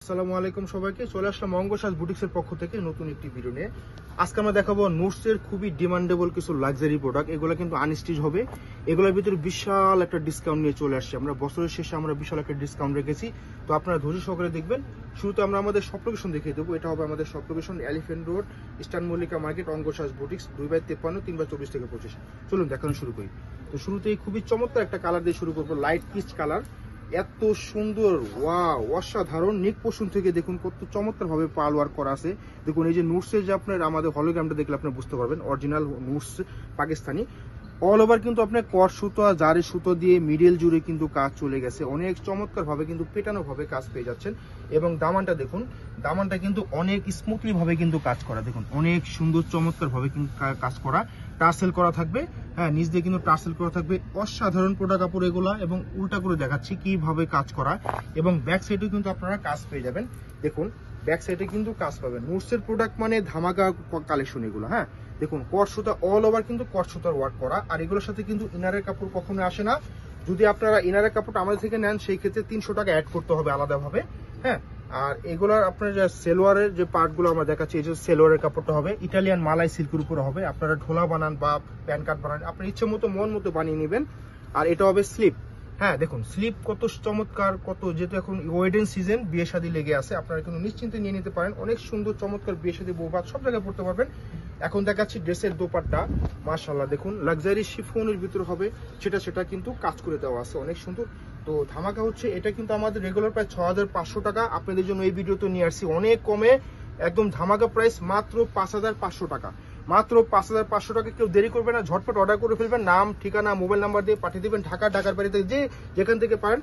আসসালামু আলাইকুম সবাইকে, চলে আসলাম অঙ্গসাজ বুটিক্সের পক্ষ থেকে নতুন একটি ভিডিও নিয়ে। আজকে আমরা দেখাবো নুটসের খুবই ডিমান্ডেবল কিছু লাক্সারি প্রোডাক্ট। এগুলো কিন্তু আনস্টিচ হবে, এগুলোর ভিতরে বিশাল একটা ডিসকাউন্ট নিয়ে চলে আসছে। আমরা বছরের শেষে আমরা বিশাল একটা ডিসকাউন্ট রেখেছি, তো আপনারা ধৈর্য সহকারে দেখবেন। শুরুতে আমরা আমাদের শপ লোকেশন দেখিয়ে দেবো। এটা হবে আমাদের shop location elephant road, eastern Mallika market, Angasaj boutiques, 2/53, 3/24 থেকে 25। চলুন দেখানো শুরু করি। তো শুরুতেই খুবই চমৎকার একটা কালার দিয়ে শুরু করবো, লাইট পিচ কালার। এত সুন্দর, ওয়াও, অসাধারণ। নেক পোর্শন থেকে দেখুন কত চমৎকার ভাবে পাল ওয়ার্ক করা আছে। দেখুন এই যে নুটসের যে আপনার আমাদের হলোগ্রামটা দেখলে আপনি বুঝতে পারবেন অরিজিনাল নুটস পাকিস্তানি। অল ওভার কিন্তু আপনার কট সুতো আর জারি সুতো দিয়ে মিডল জুড়ে কিন্তু কাজ চলে গেছে। অনেক চমৎকার ভাবে কিন্তু পেটানো ভাবে কাজ পেয়ে যাচ্ছেন। এবং দামানটা দেখুন, দামানটা কিন্তু অনেক স্মুথলি ভাবে কিন্তু কাজ করা। দেখুন অনেক সুন্দর চমৎকার ভাবে কিন্তু কাজ করা, টার্সেল করা থাকবে। হ্যাঁ, নিচ দিয়ে কিন্তু টার্সেল করা থাকবে। অসাধারণ প্রোডাক্ট কাপড় এগুলা। এবং উল্টা করে দেখাচ্ছি কিভাবে কাজ করা। এবং ব্যাক সাইডেও কিন্তু আপনারা কাজ পেয়ে যাবেন। দেখুন ব্যাক সাইডে কিন্তু কাজ পাবেন। নুটসের প্রোডাক্ট মানে ধামাকা কালেকশন এগুলো। হ্যাঁ, দেখুন কট সুতা অল ওভার কিন্তু কট সুতার ওয়ার্ক করা। আর এগুলোর সাথে কিন্তু ইনারের কাপড় কখনো আসে না। যদি আপনারা ইনারের কাপড় আমাদের থেকে নেন সেই ক্ষেত্রে 300 টাকা অ্যাড করতে হবে আলাদাভাবে। হ্যাঁ, আর এগুলোর আপনার যে সেলোয়ারের যে পার্টগুলো আমরা দেখাচ্ছি, এই যে সেলোয়ারের কাপড়টা হবে ইটালিয়ান মালাই সিল্কের উপরে হবে। আপনারা ঢোলা বানান বা প্যান কার্ড বানান, আপনার ইচ্ছে মতো মন মতো বানিয়ে নেবেন। আর এটা হবে স্লিপ। হ্যাঁ, দেখুন স্লিপ কত চমৎকার, কত, যেহেতু এখন ওয়েডিং সিজন, বিয়ে শাদী লেগে আছে, আপনারা কিন্তু নিশ্চিন্তে নিয়ে নিতে পারেন। অনেক সুন্দর চমৎকার বিয়ে শাদী বৌভাত সব জায়গায় পড়তে পারবেন। এখন দেখাচ্ছি ড্রেসের দোপাট্টা। মাশাআল্লাহ, দেখুন লাক্সারি শিফনের ভিতর হবে, সেটা কিন্তু কাজ করে দেওয়া আছে, অনেক সুন্দর। তো ধামাকা হচ্ছে, এটা কিন্তু আমাদের রেগুলার প্রায় 6500 টাকা। আপনাদের জন্য এই ভিডিওতে নিয়ে আসছি অনেক কমে, একদম ধামাকা প্রাইস, মাত্র 5500 টাকা। মাত্র 5500 টাকা। কেউ দেরি করবে না, ঝটপট অর্ডার করে ফেলবেন। নাম, ঠিকানা, মোবাইল নাম্বার দিয়ে পাঠিয়ে দেবেন। ঢাকার বাড়িতে যে যেখান থেকে পারেন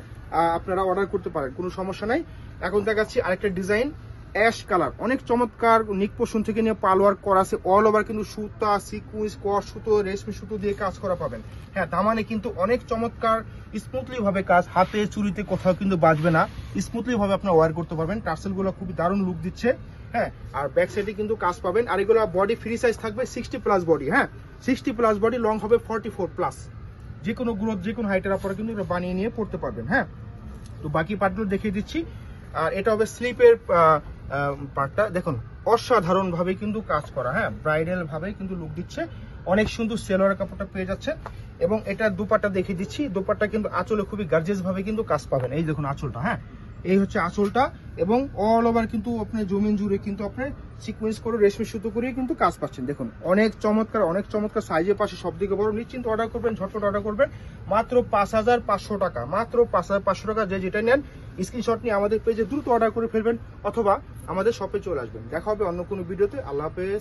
আপনারা অর্ডার করতে পারেন, কোনো সমস্যা নাই। এখন দেখাচ্ছি আরেকটা ডিজাইন, অ্যাশ কালার। অনেক চমৎকার নিক পোর্শন থেকে নিয়ে পাল ওয়ার্ক করা আছে। অল ওভার কিন্তু সুতা, সিকুয়েন্স, কট সুতো, রেশমি সুতো দিয়ে কাজ করা পাবেন। হ্যাঁ, দামানে কিন্তু অনেক চমৎকার স্মুথলি ভাবে কাজ, হাতে চুরিতে কোথাও কিন্তু বাজবে না। স্মুথলি ভাবে আপনারা ওয়ার করতে পারবেন। টার্সেল গুলো খুবই দারুণ লুক দিচ্ছে। হ্যাঁ, আর ব্যাক সাইডে কিন্তু কাজ পাবেন। আর এগুলো বডি ফ্রি সাইজ থাকবে 60+ বডি। হ্যাঁ, 60+ বডি, লং হবে 44+। যে কোনো গ্রোথ, যে কোনো হাইটের আপনারা কিন্তু এটা বানিয়ে নিয়ে পড়তে পারবেন। হ্যাঁ, তো বাকি পার্টগুলো দেখিয়ে দিচ্ছি। আর এটা হবে স্লিপের পার্টটা। দেখুন অসাধারণ ভাবে কিন্তু কাজ করা। হ্যাঁ, ব্রাইডাল ভাবে কিন্তু লুক দিচ্ছে। অনেক সুন্দর সেলোয়ারের কাপড়টা পেয়ে যাচ্ছে। এবং এটা দুপাট্টা দেখিয়ে দিচ্ছি। দুপাট্টা কিন্তু আঁচলে খুবই গার্জিয়াস ভাবে কিন্তু কাজ পাবেন। এই দেখুন আঁচলটা। হ্যাঁ, এই হচ্ছে আঁচলটা। এবং অল ওভার কিন্তু আপনার জমিন জুড়ে কিন্তু আপনার সিকোয়েন্স করে রেশমি সুতো করে কিন্তু কাজ পাচ্ছেন। দেখুন অনেক চমৎকার, অনেক চমৎকার। সাইজের পাশে সব দিকে বড়। নিশ্চিন্ত অর্ডার করবেন, ঝটপট অর্ডার করবেন। মাত্র 5500 টাকা। মাত্র 5500 টাকা। যে যেটা নেন স্ক্রিনশট নিয়ে আমাদের পেজে দ্রুত অর্ডার করে ফেলবেন, অথবা আমাদের শপে চলে আসবেন। দেখা হবে অন্য কোনো ভিডিওতে। আল্লাহ হাফেজ।